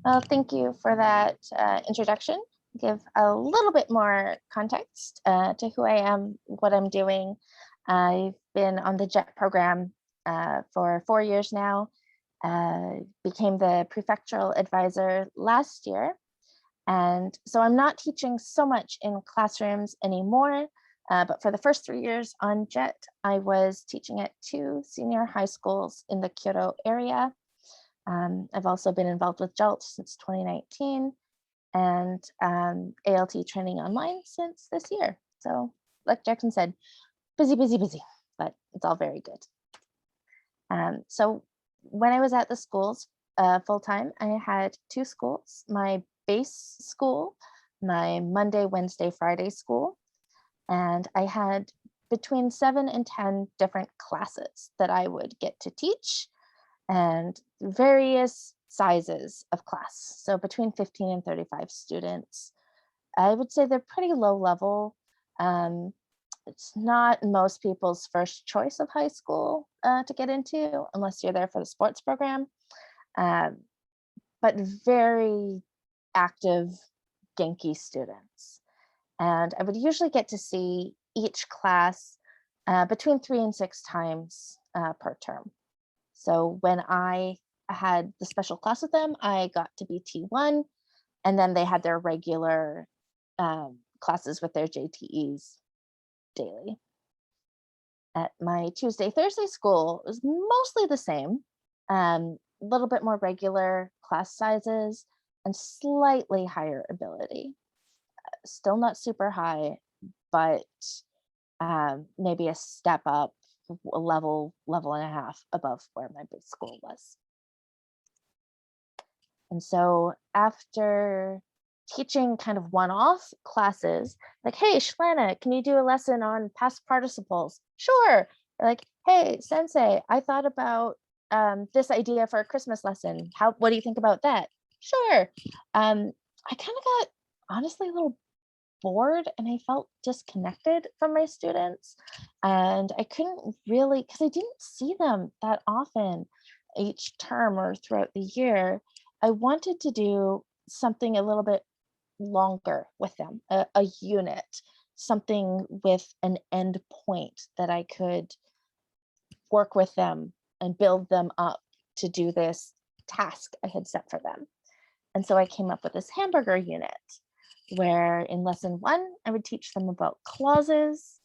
Well, thank you for that introduction. Give a little bit more context to who I am, what I'm doing. I've been on the JET program for 4 years now. Became the prefectural advisor last year. And so I'm not teaching so much in classrooms anymore. But for the first 3 years on JET, I was teaching at 2 senior high schools in the Kyoto area. I've also been involved with JELT since 2019 and ALT training online since this year. So like Jackson said, busy, busy, busy, but it's all very good. So when I was at the schools full time, I had 2 schools, my base school, my Monday, Wednesday, Friday school, and I had between 7 and 10 different classes that I would get to teach and various sizes of class. So between 15 and 35 students. I would say they're pretty low level. It's not most people's first choice of high school to get into unless you're there for the sports program, but very active Genki students. And I would usually get to see each class between 3 and 6 times per term. So when I had the special class with them, I got to be T1, and then they had their regular classes with their JTEs daily. At my Tuesday, Thursday school, it was mostly the same, a little bit more regular class sizes and slightly higher ability. Still not super high, but maybe a step up, a level and a half above where my big school was. And so after teaching kind of one-off classes, like, hey, Chelanna, can you do a lesson on past participles? Sure. Or like, hey, sensei, I thought about this idea for a Christmas lesson. What do you think about that? Sure. I kind of got honestly a little bored and I felt disconnected from my students. And I couldn't really, because I didn't see them that often each term or throughout the year. I wanted to do something a little bit longer with them, a unit, something with an end point that I could work with them and build them up to do this task I had set for them. And so I came up with this hamburger unit where in lesson 1, I would teach them about clauses.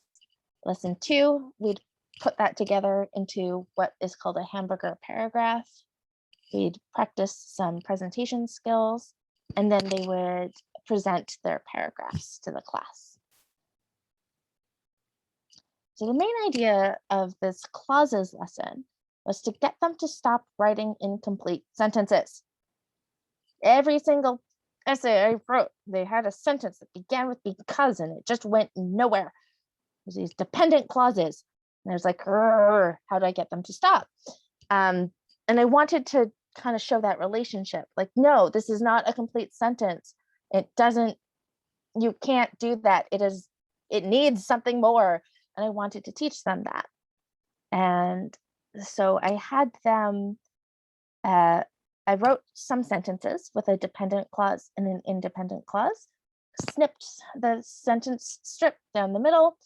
Lesson 2, we'd put that together into what is called a Hamburger paragraph. We'd practice some presentation skills, and then they would present their paragraphs to the class. So the main idea of this clauses lesson was to get them to stop writing incomplete sentences. Every single essay I wrote, they had a sentence that began with because, and it just went nowhere. There's these dependent clauses. And there's like, how do I get them to stop? And I wanted to kind of show that relationship. Like, no, this is not a complete sentence. It doesn't, you can't do that. It needs something more. And I wanted to teach them that. And so I had them, I wrote some sentences with a dependent clause and an independent clause, snipped the sentence strip down the middle,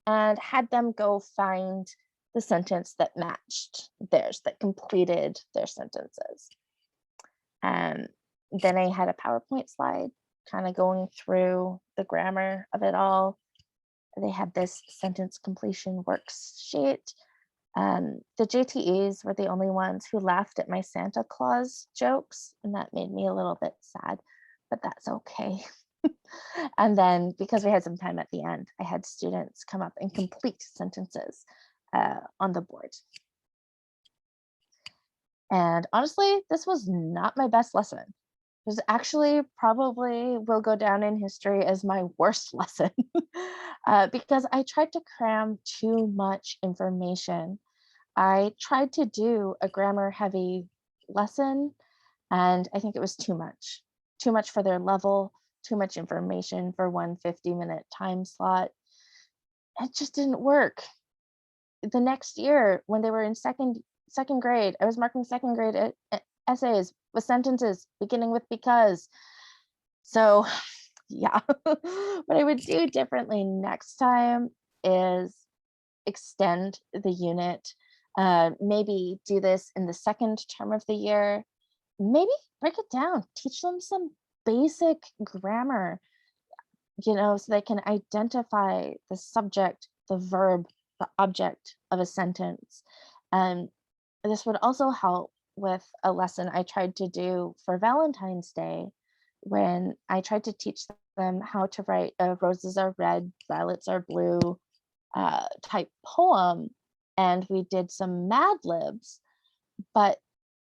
and had them go find the sentence that matched theirs, that completed their sentences. And then I had a PowerPoint slide kind of going through the grammar of it all. They had this sentence completion worksheet. The JTEs were the only ones who laughed at my Santa Claus jokes, and that made me a little bit sad, but that's okay. And then because we had some time at the end, I had students come up and complete sentences on the board. And honestly, this was not my best lesson. It was actually probably will go down in history as my worst lesson because I tried to cram too much information. I tried to do a grammar heavy lesson, and I think it was too much for their level, too much information for one 50-minute time slot. It just didn't work. The next year, when they were in second grade, I was marking second grade essays with sentences beginning with because. So yeah, what I would do differently next time is extend the unit. Maybe do this in the second term of the year. Maybe break it down, teach them some basic grammar, so they can identify the subject, the verb, the object of a sentence. And this would also help with a lesson I tried to do for Valentine's Day when I tried to teach them how to write a roses are red, violets are blue type poem. And we did some Mad Libs, but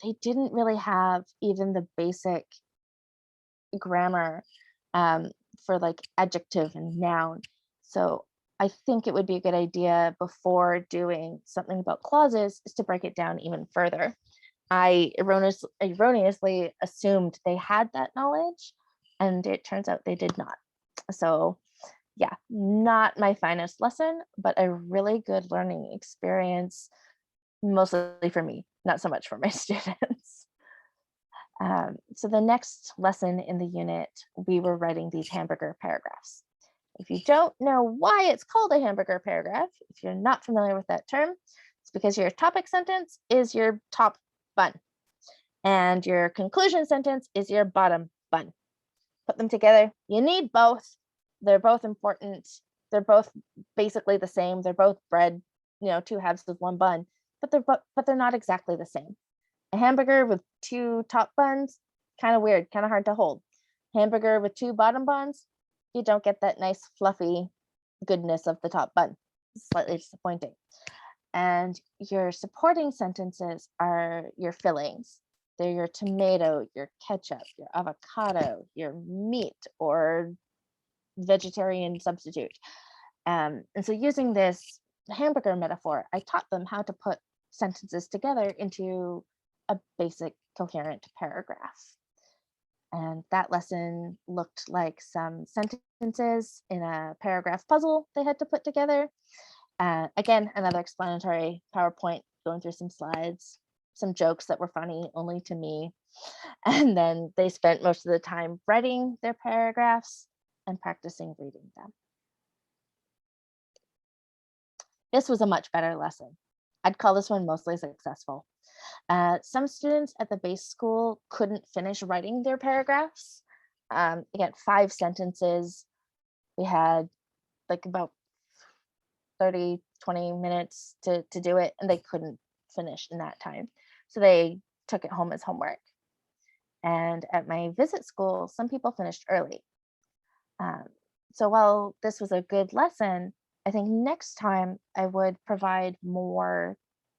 they didn't really have even the basic grammar um, for like adjective and noun. So I think it would be a good idea before doing something about clauses is to break it down even further. I erroneously assumed they had that knowledge, and it turns out they did not. So yeah, not my finest lesson, but a really good learning experience, mostly for me, not so much for my students. So the next lesson in the unit, we were writing these hamburger paragraphs. If you don't know why it's called a hamburger paragraph, if you're not familiar with that term, it's because your topic sentence is your top bun and your conclusion sentence is your bottom bun. Put them together. You need both. They're both important. They're both basically the same. They're both bread, two halves of one bun, but they're not exactly the same. A hamburger with two top buns, kind of weird, kind of hard to hold. Hamburger with two bottom buns, you don't get that nice fluffy goodness of the top bun. Slightly disappointing. And your supporting sentences are your fillings. They're your tomato, your ketchup, your avocado, your meat or vegetarian substitute. And so using this hamburger metaphor, I taught them how to put sentences together into a basic coherent paragraph. And that lesson looked like some sentences in a paragraph puzzle they had to put together. Again, another explanatory PowerPoint going through some slides, some jokes that were funny only to me. And then they spent most of the time writing their paragraphs and practicing reading them. This was a much better lesson. I'd call this one mostly successful. Some students at the base school couldn't finish writing their paragraphs. Again, 5 sentences. We had like about 30, 20 minutes to do it, and they couldn't finish in that time. So they took it home as homework. And at my visit school, some people finished early. So while this was a good lesson, I think next time I would provide more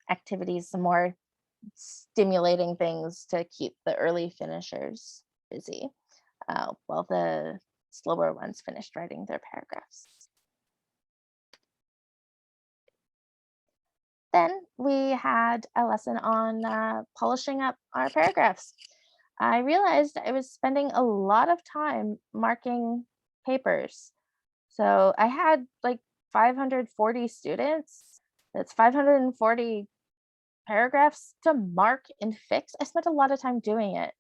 activities, some more stimulating things to keep the early finishers busy while the slower ones finished writing their paragraphs. Then we had a lesson on polishing up our paragraphs. I realized I was spending a lot of time marking papers. So I had like 540 students. That's 540 paragraphs to mark and fix. I spent a lot of time doing it.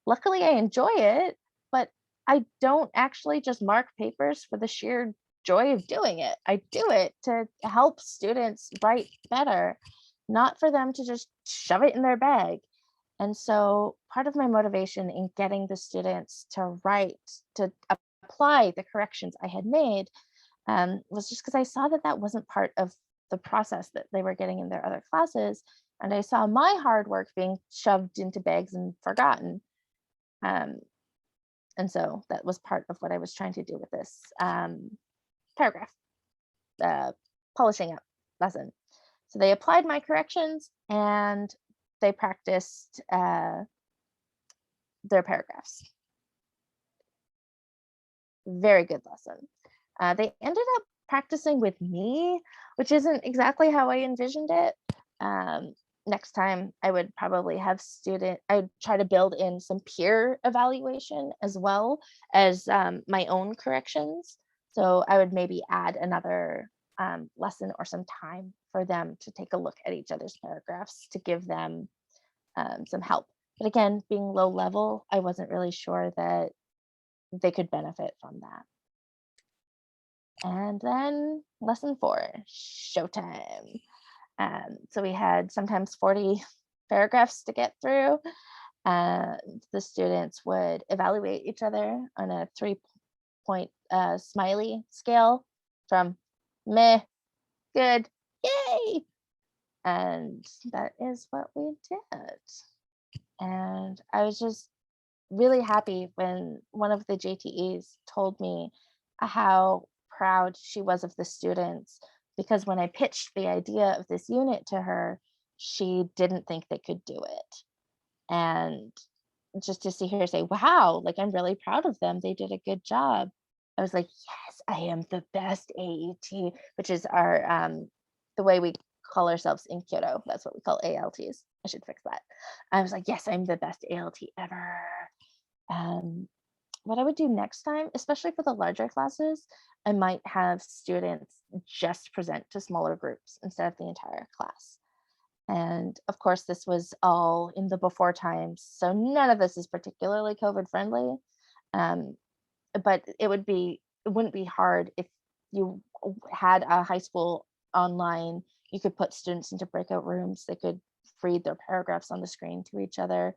Luckily, I enjoy it, but I don't actually just mark papers for the sheer joy of doing it. I do it to help students write better, not for them to just shove it in their bag. And so part of my motivation in getting the students to write, to apply the corrections I had made, was just because I saw that that wasn't part of the process that they were getting in their other classes. And I saw my hard work being shoved into bags and forgotten. Um, and so that was part of what I was trying to do with this paragraph, polishing up lesson. So they applied my corrections and they practiced their paragraphs. Very good lesson. They ended up practicing with me, which isn't exactly how I envisioned it. Next time I would probably have I would try to build in some peer evaluation as well as my own corrections. So I would maybe add another lesson or some time for them to take a look at each other's paragraphs to give them some help But again, being low level, I wasn't really sure that they could benefit from that. And then lesson 4, showtime. So we had sometimes 40 paragraphs to get through, and the students would evaluate each other on a 3-point smiley scale from meh, good, yay. And that is what we did. And I was just really happy when one of the JTEs told me how proud she was of the students, because when I pitched the idea of this unit to her, she didn't think they could do it. And just to see her say, wow, like I'm really proud of them. They did a good job. I was like, yes, I am the best AET, which is our the way we call ourselves in Kyoto. That's what we call ALTs. I should fix that. I was like, yes, I'm the best ALT ever. Um, what I would do next time, especially for the larger classes, I might have students just present to smaller groups instead of the entire class. And of course, this was all in the before times, so none of this is particularly COVID friendly. Um, but it wouldn't be hard if you had a high school online. You could put students into breakout rooms. They could read their paragraphs on the screen to each other.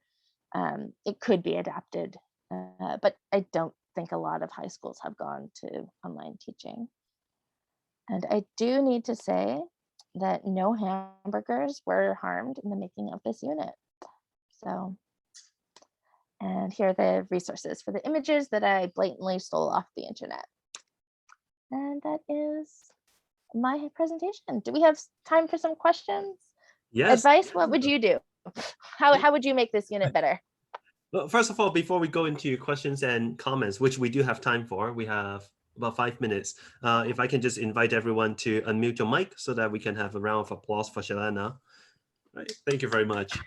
It could be adapted, but I don't think a lot of high schools have gone to online teaching. And I do need to say that no hamburgers were harmed in the making of this unit. So, and here are the resources for the images that I blatantly stole off the internet. And that is my presentation. Do we have time for some questions? Yes. Advice, what would you do? How would you make this unit better? Well, first of all, before we go into questions and comments, which we do have time for, we have about 5 minutes. If I can just invite everyone to unmute your mic so that we can have a round of applause for Chelanna. Right. Thank you very much.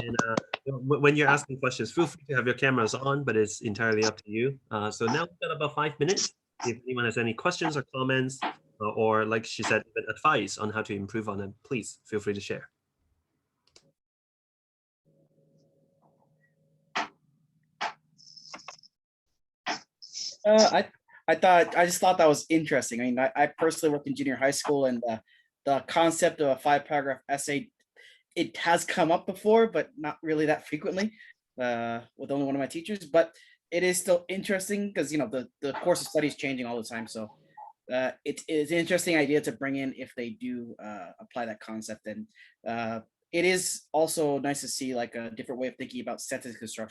And when you're asking questions, feel free to have your cameras on, but it's entirely up to you. So now we've got about 5 minutes. If anyone has any questions or comments, or like she said, even advice on how to improve on them, please feel free to share. I just thought that was interesting. I mean, I personally worked in junior high school, and the concept of a 5-paragraph essay, it has come up before, but not really that frequently, with only one of my teachers. But it is still interesting because the course of study is changing all the time. So it is an interesting idea to bring in if they do apply that concept. And it is also nice to see like a different way of thinking about sentence construction.